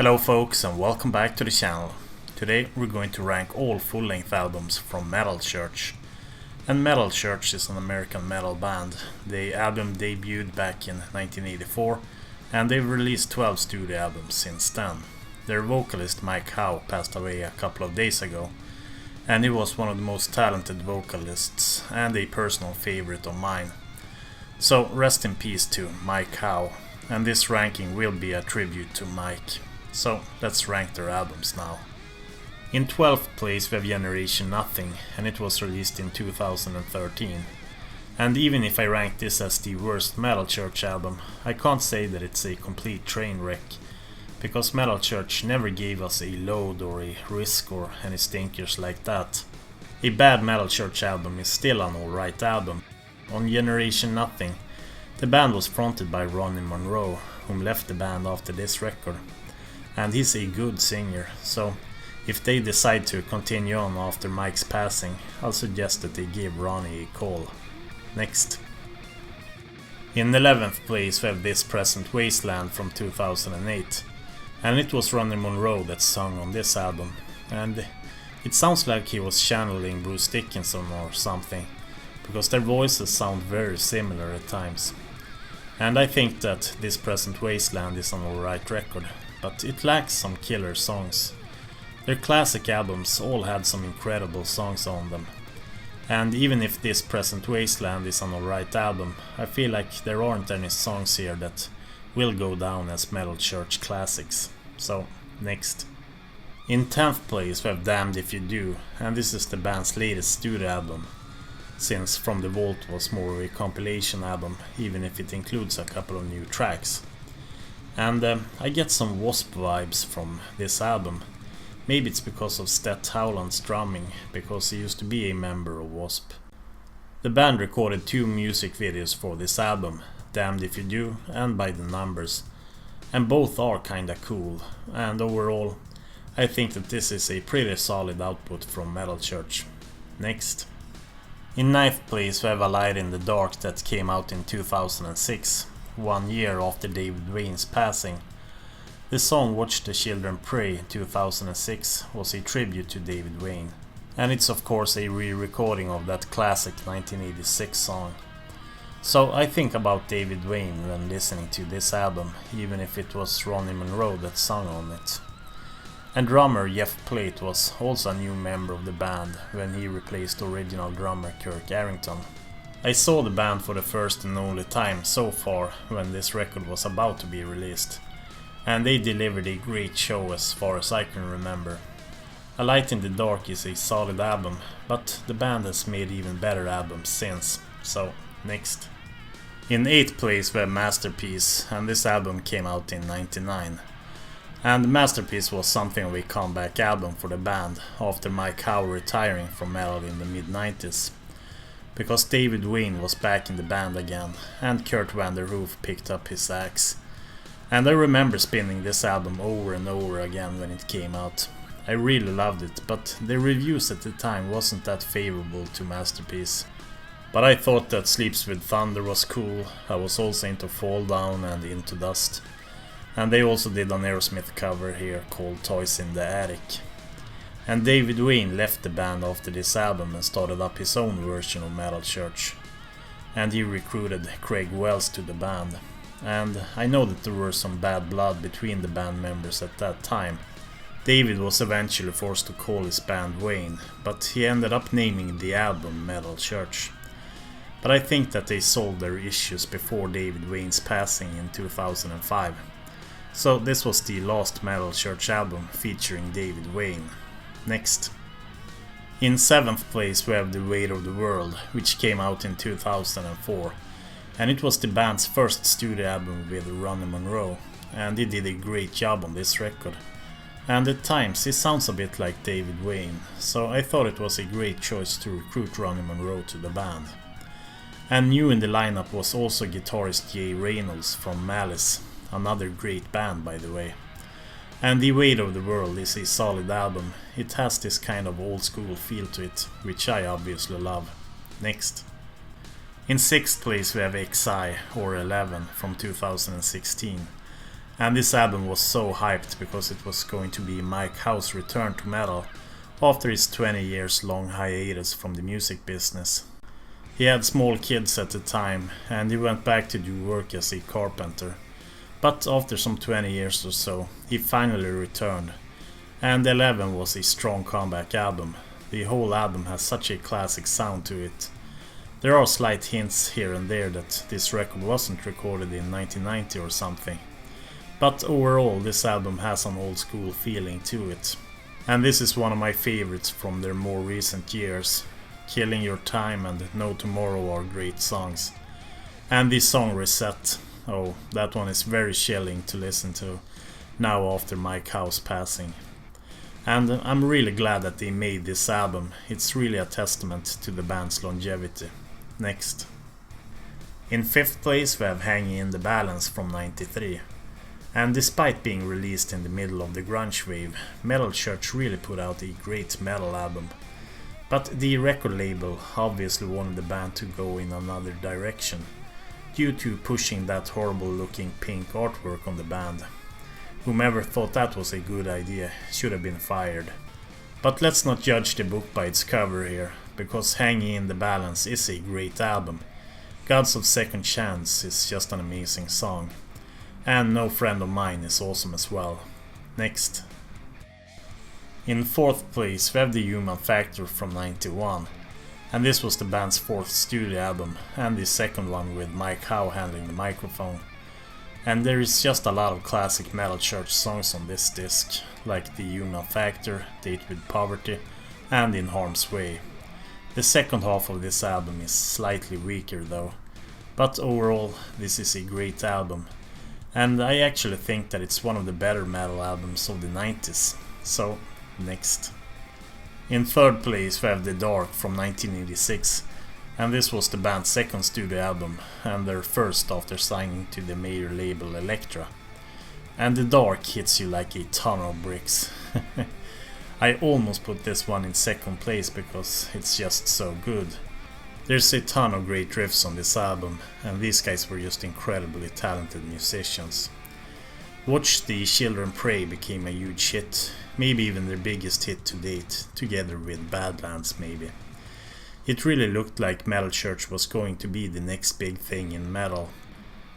Hello folks and welcome back to the channel. Today we're going to rank all full-length albums from Metal Church. And Metal Church is an American metal band. The album debuted back in 1984 and they've released 12 studio albums since then. Their vocalist Mike Howe passed away a couple of days ago, and he was one of the most talented vocalists and a personal favorite of mine. So rest in peace to Mike Howe, and this ranking will be a tribute to Mike. So let's rank their albums now. In 12th place we have Generation Nothing, and it was released in 2013. And even if I rank this as the worst Metal Church album, I can't say that it's a complete train wreck, because Metal Church never gave us a Load or a Risk or any stinkers like that. A bad Metal Church album is still an alright album. On Generation Nothing, the band was fronted by Ronnie Monroe, whom left the band after this record. And he's a good singer, so if they decide to continue on after Mike's passing, I'll suggest that they give Ronnie a call. Next. In 11th place we have This Present Wasteland from 2008, and it was Ronnie Monroe that sung on this album, and it sounds like he was channeling Bruce Dickinson or something, because their voices sound very similar at times. And I think that This Present Wasteland is an alright record, but it lacks some killer songs. Their classic albums all had some incredible songs on them. And even if This Present Wasteland is an alright album, I feel like there aren't any songs here that will go down as Metal Church classics. So, next. In 10th place we have Damned If You Do, and this is the band's latest studio album, since From the Vault was more of a compilation album, even if it includes a couple of new tracks. And I get some Wasp vibes from this album. Maybe it's because of Stet Howland's drumming, because he used to be a member of Wasp. The band recorded 2 music videos for this album, Damned If You Do and By the Numbers, and both are kinda cool, and overall I think that this is a pretty solid output from Metal Church. Next. In 9th place we have A Light in the Dark that came out in 2006, 1 year after David Wayne's passing. The song Watch the Children Pray 2006 was a tribute to David Wayne, and it's of course a re-recording of that classic 1986 song. So I think about David Wayne when listening to this album, even if it was Ronnie Monroe that sung on it. And drummer Jeff Plate was also a new member of the band when he replaced original drummer Kirk Arrington. I saw the band for the first and only time so far when this record was about to be released, and they delivered a great show as far as I can remember. A Light in the Dark is a solid album, but the band has made even better albums since, so next. In 8th place we have Masterpeace, and this album came out in '99. And Masterpeace was something of a comeback album for the band after Mike Howe retiring from metal in the mid-90s. Because David Wayne was back in the band again, and Kurt Vanderhoof picked up his axe. And I remember spinning this album over and over again when it came out. I really loved it, but the reviews at the time wasn't that favorable to Masterpeace. But I thought that Sleeps with Thunder was cool. I was also into Fall Down and Into Dust. And they also did an Aerosmith cover here called Toys in the Attic. And David Wayne left the band after this album and started up his own version of Metal Church. And he recruited Craig Wells to the band. And I know that there were some bad blood between the band members at that time. David was eventually forced to call his band Wayne, but he ended up naming the album Metal Church. But I think that they solved their issues before David Wayne's passing in 2005. So this was the last Metal Church album featuring David Wayne. Next. In 7th place we have The Weight of the World, which came out in 2004, and it was the band's first studio album with Ronnie Monroe, and he did a great job on this record. And at times he sounds a bit like David Wayne, so I thought it was a great choice to recruit Ronnie Monroe to the band. And new in the lineup was also guitarist Jay Reynolds from Malice, another great band by the way. And The Weight of the World is a solid album. It has this kind of old school feel to it, which I obviously love. Next. In 6th place we have XI, or 11, from 2016. And this album was so hyped because it was going to be Mike Howe's return to metal after his 20 years long hiatus from the music business. He had small kids at the time and he went back to do work as a carpenter. But after some 20 years or so, he finally returned. And 11 was a strong comeback album. The whole album has such a classic sound to it. There are slight hints here and there that this record wasn't recorded in 1990 or something. But overall, this album has an old school feeling to it. And this is one of my favorites from their more recent years. Killing Your Time and No Tomorrow are great songs. And this song Reset, oh, that one is very chilling to listen to now after Mike Howe's passing. And I'm really glad that they made this album. It's really a testament to the band's longevity. Next. In 5th place we have Hanging in the Balance from 93. And despite being released in the middle of the grunge wave, Metal Church really put out a great metal album. But the record label obviously wanted the band to go in another direction, due to pushing that horrible looking pink artwork on the band. Whomever thought that was a good idea should have been fired. But let's not judge the book by its cover here, because Hanging in the Balance is a great album. Gods of Second Chance is just an amazing song. And No Friend of Mine is awesome as well. Next. In 4th place we have The Human Factor from 91. And this was the band's 4th studio album and the second one with Mike Howe handling the microphone. And there is just a lot of classic Metal Church songs on this disc, like The Human Factor, Date with Poverty and In Harm's Way. The second half of this album is slightly weaker though, but overall this is a great album. And I actually think that it's one of the better metal albums of the 90s. So, next. In 3rd place we have The Dark from 1986, and this was the band's second studio album and their first after signing to the major label Elektra. And The Dark hits you like a ton of bricks. I almost put this one in 2nd place because it's just so good. There's a ton of great riffs on this album, and these guys were just incredibly talented musicians. Watch the Children Pray became a huge hit, maybe even their biggest hit to date, together with Badlands maybe. It really looked like Metal Church was going to be the next big thing in metal.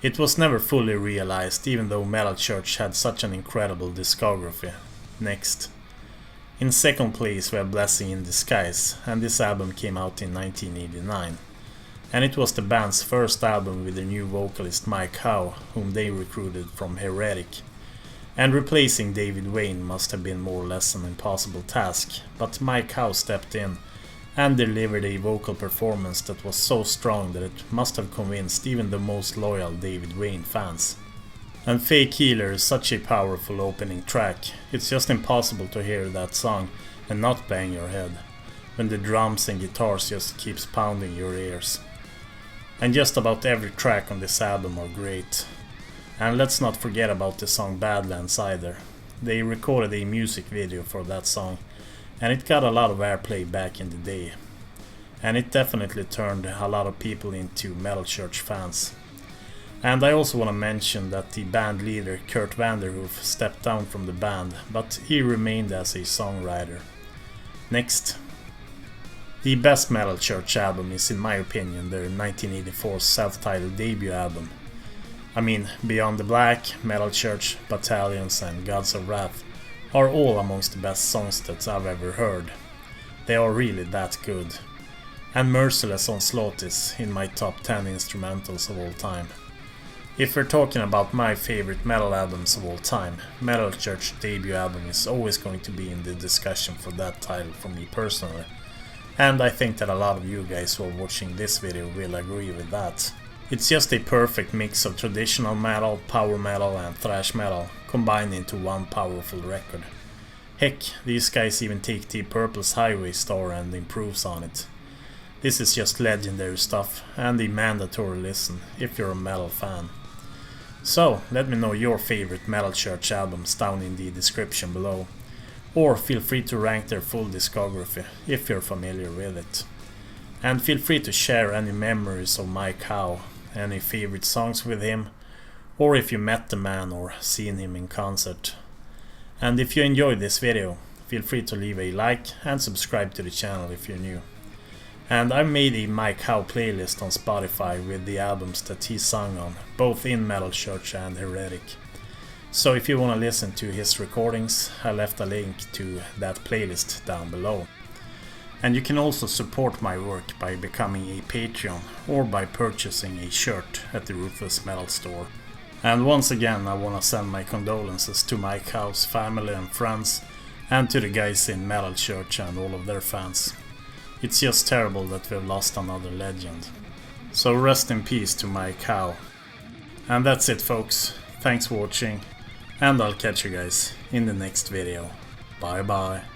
It was never fully realized, even though Metal Church had such an incredible discography. Next. In 2nd place we have Blessing in Disguise, and this album came out in 1989. And it was the band's first album with the new vocalist Mike Howe, whom they recruited from Heretic. And replacing David Wayne must have been more or less an impossible task, but Mike Howe stepped in and delivered a vocal performance that was so strong that it must have convinced even the most loyal David Wayne fans. And Fake Healer is such a powerful opening track. It's just impossible to hear that song and not bang your head, when the drums and guitars just keeps pounding your ears. And just about every track on this album are great. And let's not forget about the song Badlands either. They recorded a music video for that song, and it got a lot of airplay back in the day. And it definitely turned a lot of people into Metal Church fans. And I also want to mention that the band leader Kurt Vanderhoof stepped down from the band, but he remained as a songwriter. Next. The best Metal Church album is in my opinion their 1984 self-titled debut album. I mean, Beyond the Black, Metal Church, Battalions and Gods of Wrath are all amongst the best songs that I've ever heard. They are really that good. And Merciless Onslaught is in my top 10 instrumentals of all time. If we're talking about my favorite metal albums of all time, Metal Church debut album is always going to be in the discussion for that title for me personally. And I think that a lot of you guys who are watching this video will agree with that. It's just a perfect mix of traditional metal, power metal and thrash metal combined into one powerful record. Heck, these guys even take Deep Purple's Highway Star and improves on it. This is just legendary stuff and a mandatory listen if you're a metal fan. So, let me know your favorite Metal Church albums down in the description below, or feel free to rank their full discography if you're familiar with it. And feel free to share any memories of Mike Howe, any favorite songs with him, or if you met the man or seen him in concert. And if you enjoyed this video, feel free to leave a like and subscribe to the channel if you're new. And I made a Mike Howe playlist on Spotify with the albums that he sung on, both in Metal Church and Heretic. So if you want to listen to his recordings, I left a link to that playlist down below. And you can also support my work by becoming a Patreon or by purchasing a shirt at the Ruthless metal store. And once again, I want to send my condolences to Mike Howe's family and friends, and to the guys in Metal Church and all of their fans. It's just terrible that we've lost another legend. So rest in peace to Mike Howe. And that's it, folks. Thanks for watching, and I'll catch you guys in the next video. Bye bye.